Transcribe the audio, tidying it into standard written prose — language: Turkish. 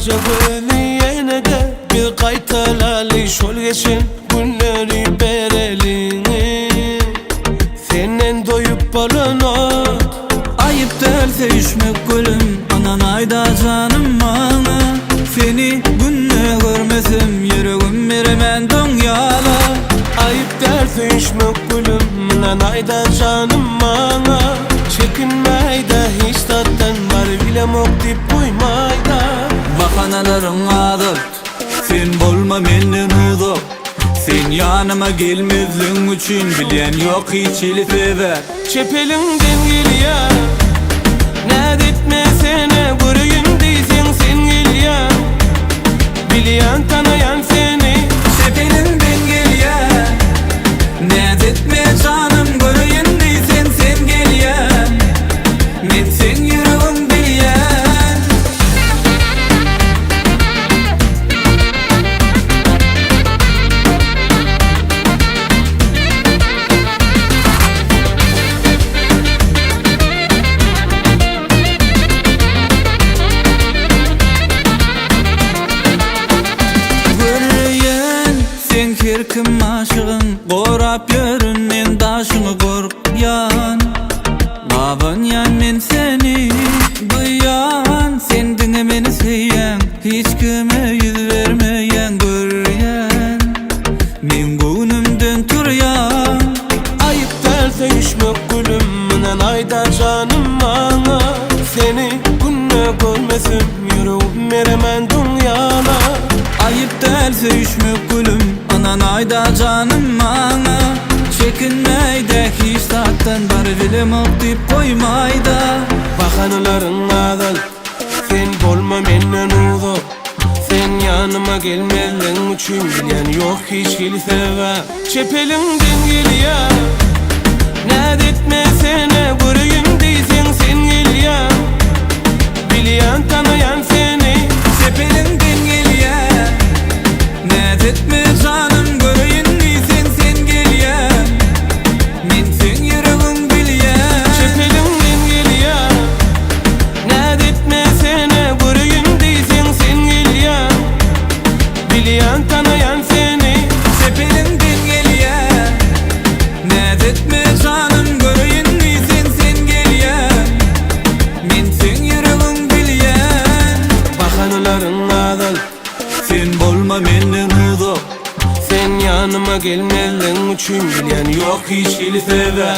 Acaba de bir kaytalali şol geçen günleri bereli senden doyup balınot. Ayıp derse düşmek gülüm, anan ayda canım bana. Seni günne görmesem yüreğim veremen dünyala. Ayıp derse düşmek gülüm, anan ayda canım bana. Çekinmeyde hiç tattan var bilem ok dip uymayda. Bahanaların adıp, sen bolma menden uzak. Sen yanıma gelmezliğin üçün bilen yok hiç elif eder. Çepelinden geliyor, ne detmesene göreyim deysen sen geliyor. Biliyan tanıyan seni Çepelinden geliyor, ne detme canım göreyim deysen sen geliyor. Men sen yüreğin biliyen. Kirkim aşığın korap yöründen daşını korkyan. Baban yan men seni duyan, sen dinlemeni seyen, hiç kime yüz vermeyen göryen. Men gönlümden turyan. ayıp derse düşmek gülüm, anan ayda canım bana. Seni günne görmesim yüreğim veremen dünyana. Ayıp derse düşmek gülüm, anan ayda canım bana. Çekinmeyde hiç tattan var bilim ok dip koymayda. Bakanların adal, sen bolma menden uzak. Sen yanıma gelmezliğin üçün bilen yok hiç kilseve. Çepelinden geliyor, ne detmesene göreyim deysen sen geliyor. Biliyan tanıyan seni Çepelinden geliyor, ne detme canım göreyim deysen sen geliyor. Men sen yüreğin biliyen. Çepelinden geliyor, ne detmesene göreyim deysen sen geliyor. Biliyan tanıyan seni Çepelinden geliyor, ne detme canım göreyim deysen sen geliyor. Men sen yüreğin biliyen. bakanların adal, Sen bolma menden uzak. sen yanıma gelmezliğin üçün bilen yok hiç kilseve.